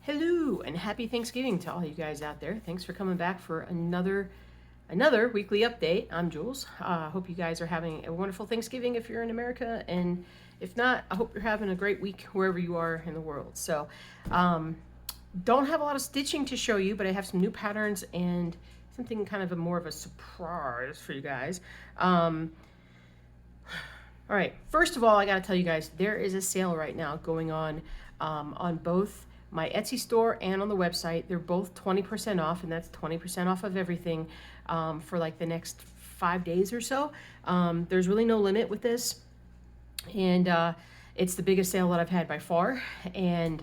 Hello and happy Thanksgiving to all you guys out there. Thanks for coming back for another weekly update. I'm Jules. Hope you guys are having a wonderful Thanksgiving if you're in America, and if not, I hope you're having a great week wherever you are in the world. So, don't have a lot of stitching to show you, but I have some new patterns and something kind of more of a surprise for you guys. All right, first of all, I gotta tell you guys, there is a sale right now going on both my Etsy store and on the website. They're both 20% off, and that's 20% off of everything for like the next 5 days or so. There's really no limit with this, and it's the biggest sale that I've had by far. And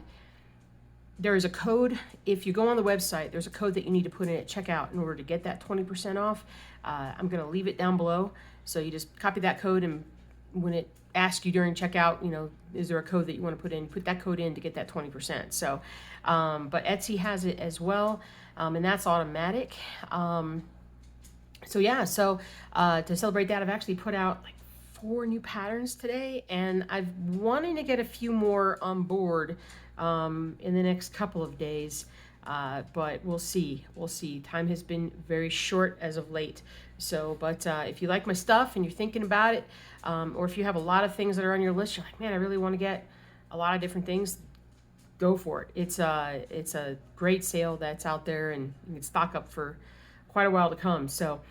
there is a code. If you go on the website, there's a code that you need to put in at checkout in order to get that 20% off. I'm going to leave it down below. So you just copy that code, and when it asks you during checkout, is there a code that you want to put in? Put that code in to get that 20%. So, but Etsy has it as well, and that's automatic. So yeah, to celebrate that, I've actually put out like 4 new patterns today, and I've wanting to get a few more on board in the next couple of days. But we'll see. Time has been very short as of late. So, but if you like my stuff and you're thinking about it, or if you have a lot of things that are on your list, you're like, man, I really want to get a lot of different things, go for it. It's a great sale that's out there, and you can stock up for quite a while to come. So,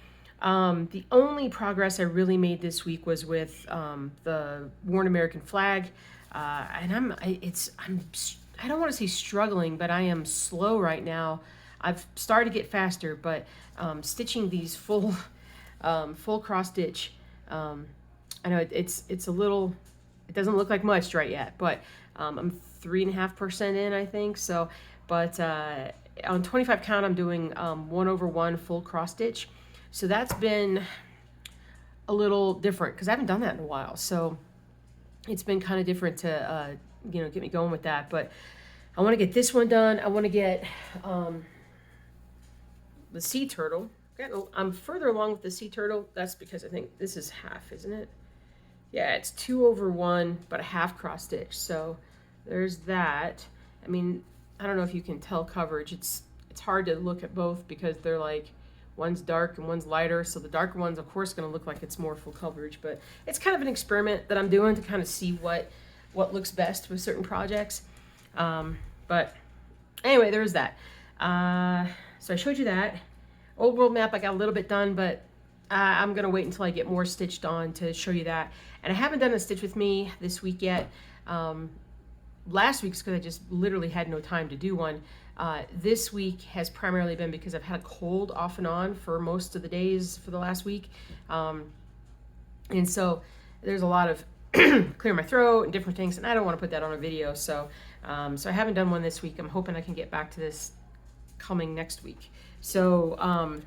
the only progress I really made this week was with the Worn American flag, and I don't want to say struggling, but I am slow right now. I've started to get faster, but stitching these full cross stitch, I know it's a little, it doesn't look like much right yet, but I'm 3.5% in, I think. So, but on 25 count, I'm doing 1/1 full cross stitch. So that's been a little different because I haven't done that in a while. So it's been kind of different to get me going with that. But I want to get this one done. I want to get the sea turtle. I'm further along with the sea turtle. That's because I think this is half, isn't it? Yeah, it's 2/1, but a half cross stitch. So there's that. I mean, I don't know if you can tell coverage. It's hard to look at both because they're like, one's dark and one's lighter. So the darker one's, of course, going to look like it's more full coverage. But it's kind of an experiment that I'm doing to kind of see what looks best with certain projects. But anyway, there's that. So I showed you that. Old World Map, I got a little bit done, but I'm going to wait until I get more stitched on to show you that. And I haven't done a Stitch With Me this week yet. Last week's because I just literally had no time to do one. This week has primarily been because I've had a cold off and on for most of the days for the last week. And so there's a lot of clear my throat and different things, and I don't want to put that on a video. So I haven't done one this week. I'm hoping I can get back to this coming next week. So I'm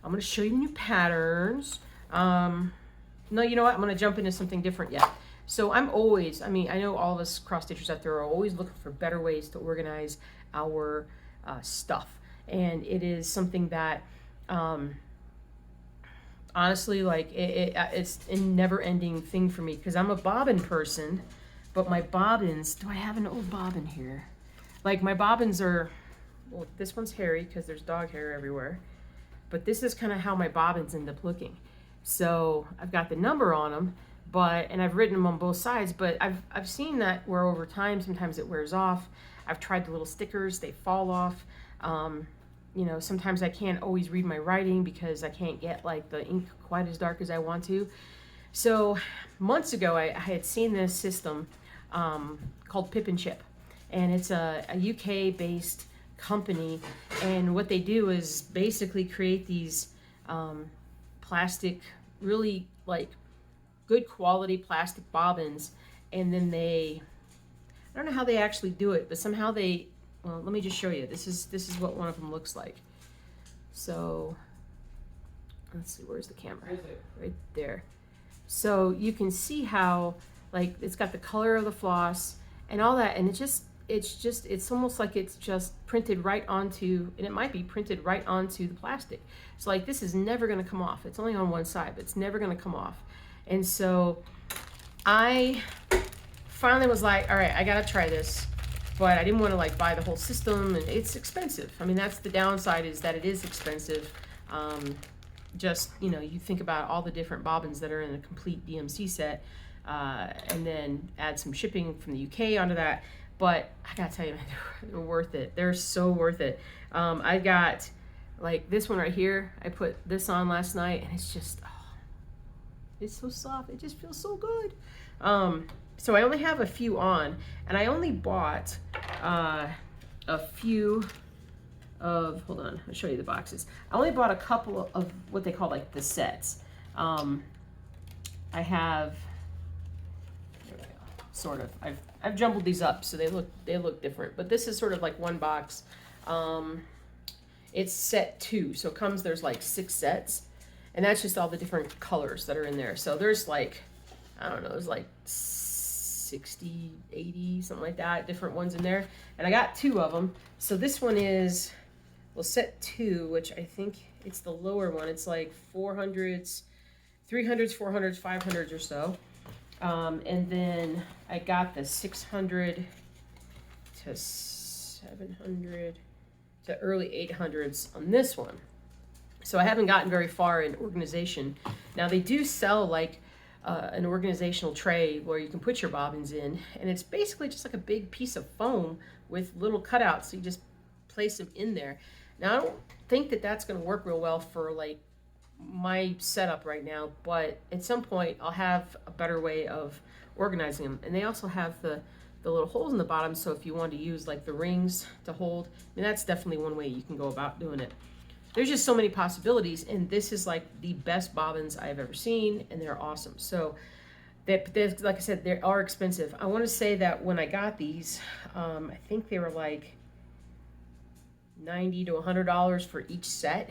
going to show you new patterns. No, you know what? I'm going to jump into something different yet. So I know all of us cross stitchers out there are always looking for better ways to organize our stuff. And it is something that, honestly, like it's a never-ending thing for me because I'm a bobbin person, but my bobbins, do I have an old bobbin here? Like my bobbins are, well, this one's hairy because there's dog hair everywhere, but this is kind of how my bobbins end up looking. So I've got the number on them, and I've written them on both sides, but I've seen that where over time, sometimes it wears off. I've tried the little stickers, they fall off. Sometimes I can't always read my writing because I can't get like the ink quite as dark as I want to. So months ago, I had seen this system called Pip and Chip, and it's a UK-based company, and what they do is basically create these plastic, really like good quality plastic bobbins, and then I don't know how they actually do it, but somehow well, let me just show you. This is what one of them looks like. So let's see, where's the camera? Right there. So you can see how like it's got the color of the floss and all that, and it's almost like it's just printed right onto, and it might be printed right onto the plastic. So like this is never going to come off. It's only on one side, but it's never going to come off. And so I finally was like, all right, I got to try this. but I didn't want to like buy the whole system, and it's expensive. I mean, that's the downside, is that it is expensive. Just, you know, you think about all the different bobbins that are in a complete DMC set, and then add some shipping from the UK onto that. But I gotta tell you, man, they're worth it. They're so worth it. I got like this one right here. I put this on last night, and it's just, oh, it's so soft. It just feels so good. So I only have a few on, and I only bought a few of, hold on, I'll show you the boxes. I only bought a couple of what they call like the sets. I have, sort of, I've jumbled these up so they look different, but this is sort of like one box. It's set 2, so it comes, there's like 6 sets, and that's just all the different colors that are in there. So there's like, I don't know, there's like 60, 80, something like that, different ones in there, and I got 2 of them. So this one is, well, set 2, which I think it's the lower one. It's like 400s, 300s, 400s, 500s or so. And then I got the 600 to 700 to early 800s on this one. So I haven't gotten very far in organization. Now they do sell like an organizational tray where you can put your bobbins in, and it's basically just like a big piece of foam with little cutouts, so you just place them in there. Now I don't think that that's going to work real well for like my setup right now, but at some point I'll have a better way of organizing them. And they also have the little holes in the bottom, so if you want to use like the rings to hold, I mean, that's definitely one way you can go about doing it. There's just so many possibilities, and this is like the best bobbins I've ever seen, and they're awesome. So they, like I said, they are expensive. I want to say that when I got these, I think they were like $90 to $100 for each set,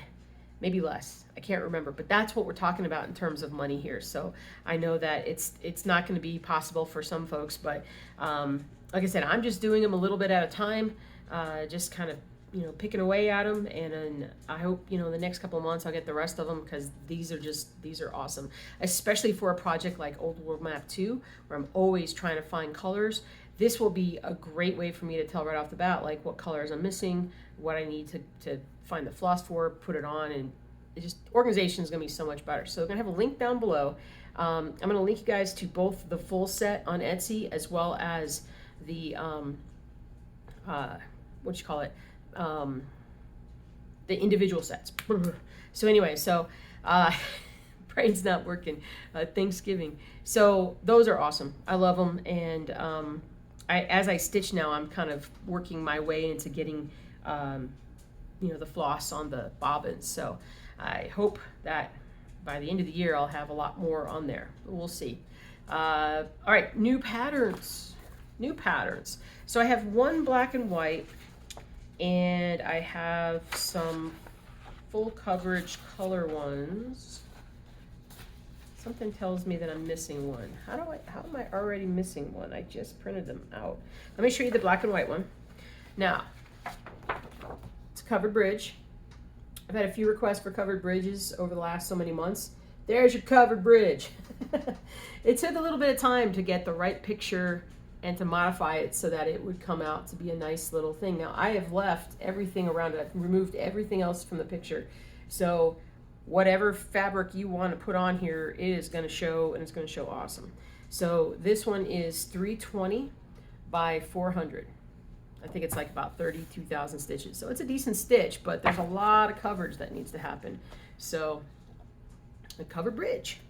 maybe less. I can't remember, but that's what we're talking about in terms of money here. So I know that it's not going to be possible for some folks, but like I said, I'm just doing them a little bit at a time, just kind of, you know, picking away at them, and then I hope, you know, the next couple of months I'll get the rest of them, because these are awesome, especially for a project like Old World Map 2, where I'm always trying to find colors. This will be a great way for me to tell right off the bat, like what colors I'm missing, what I need to find the floss for, put it on, and it just, organization is going to be so much better. So I'm going to have a link down below. I'm going to link you guys to both the full set on Etsy, as well as the, the individual sets. So anyway, so brain's not working. Thanksgiving. So those are awesome. I love them, and as I stitch now, I'm kind of working my way into getting you know, the floss on the bobbins. So I hope that by the end of the year I'll have a lot more on there. We'll see. All right, new patterns. So I have one black and white, and I have some full coverage color ones. Something tells me that I'm missing one. How am I already missing one? I just printed them out. Let me show you the black and white one. Now, it's a covered bridge. I've had a few requests for covered bridges over the last so many months. There's your covered bridge. It took a little bit of time to get the right picture and to modify it so that it would come out to be a nice little thing. Now, I have left everything around it. I've removed everything else from the picture. So whatever fabric you want to put on here, it is going to show, and it's going to show awesome. So this one is 320 by 400. I think it's like about 32,000 stitches. So it's a decent stitch, but there's a lot of coverage that needs to happen. So a covered bridge.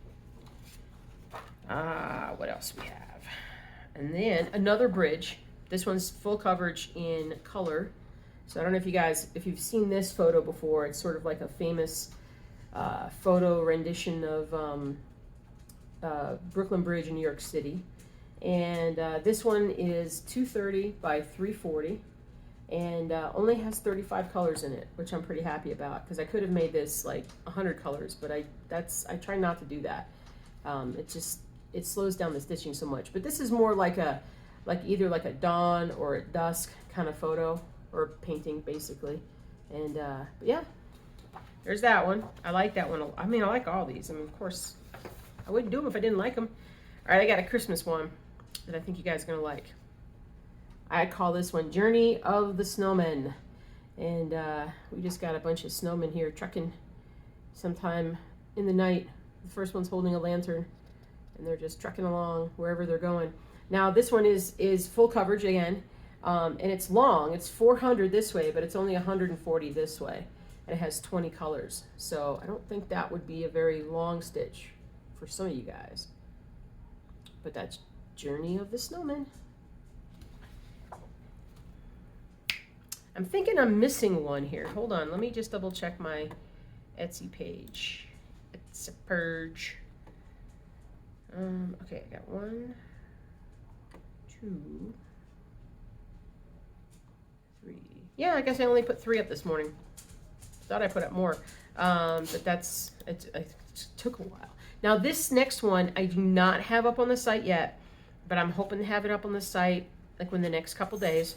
What else we have? And then another bridge. This one's full coverage in color. So I don't know if you guys, if you've seen this photo before, it's sort of like a famous photo rendition of Brooklyn Bridge in New York City. And this one is 230 by 340, and only has 35 colors in it, which I'm pretty happy about, because I could have made this like 100 colors, but I try not to do that. It slows down the stitching so much. But this is more like either like a dawn or a dusk kind of photo, or painting basically. And but yeah, there's that one. I like that one. I mean, I like all these. I mean, of course, I wouldn't do them if I didn't like them. All right, I got a Christmas one that I think you guys are gonna like. I call this one Journey of the Snowmen. And we just got a bunch of snowmen here trucking sometime in the night. The first one's holding a lantern, and they're just trucking along wherever they're going. Now this one is full coverage again, and it's long. It's 400 this way, but it's only 140 this way. And it has 20 colors. So I don't think that would be a very long stitch for some of you guys. But that's Journey of the Snowmen. I'm thinking I'm missing one here. Hold on, let me just double check my Etsy page. It's a purge. Okay, I got 1, 2, 3. Yeah, I guess I only put 3 up this morning. Thought I put up more, but it took a while. Now this next one I do not have up on the site yet, but I'm hoping to have it up on the site like within the next couple days.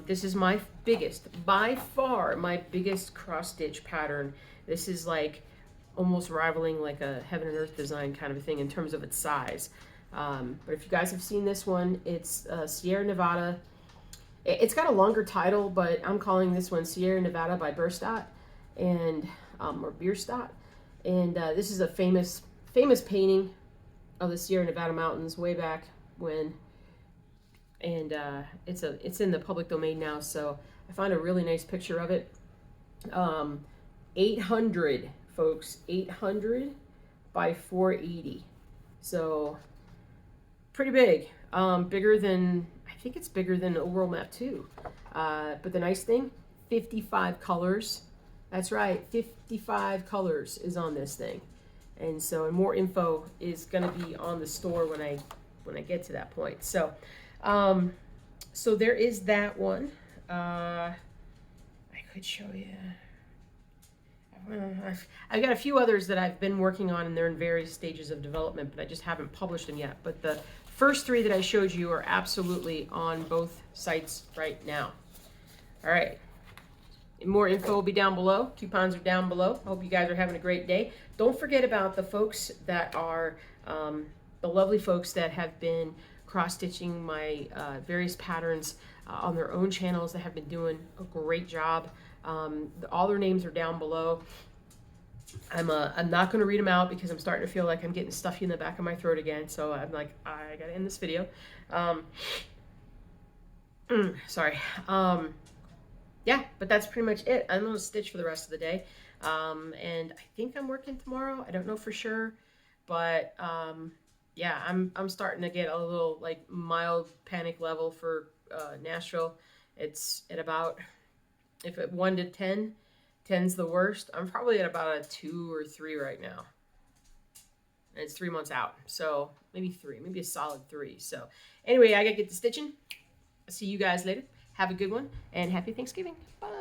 This is my biggest, by far my biggest cross stitch pattern. This is like almost rivaling like a Heaven and Earth design kind of a thing in terms of its size. But if you guys have seen this one, it's Sierra Nevada. It's got a longer title, but I'm calling this one Sierra Nevada by Bierstadt, and or Bierstadt. And this is a famous painting of the Sierra Nevada mountains way back when. And it's in the public domain now, so I found a really nice picture of it. 800, folks, 800 by 480, so pretty big. Bigger than, I think it's bigger than Old World Map 2. But the nice thing, 55 colors. That's right, 55 colors is on this thing, and more info is gonna be on the store when I get to that point. So. So there is that one. I could show you. I've got a few others that I've been working on, and they're in various stages of development, but I just haven't published them yet. But the first 3 that I showed you are absolutely on both sites right now. All right. More info will be down below. Coupons are down below. Hope you guys are having a great day. Don't forget about the folks that are, the lovely folks that have been cross-stitching my various patterns on their own channels that have been doing a great job. All their names are down below. I'm not going to read them out because I'm starting to feel like I'm getting stuffy in the back of my throat again. So I'm like, I got to end this video. Sorry. Yeah, but that's pretty much it. I'm going to stitch for the rest of the day. And I think I'm working tomorrow. I don't know for sure, but yeah, I'm starting to get a little like mild panic level for Nashville. It's at about, if at 1 to 10, 10's the worst. I'm probably at about a 2 or 3 right now. And it's 3 months out. So maybe 3, maybe a solid 3. So anyway, I gotta get to stitching. See you guys later. Have a good one and happy Thanksgiving. Bye.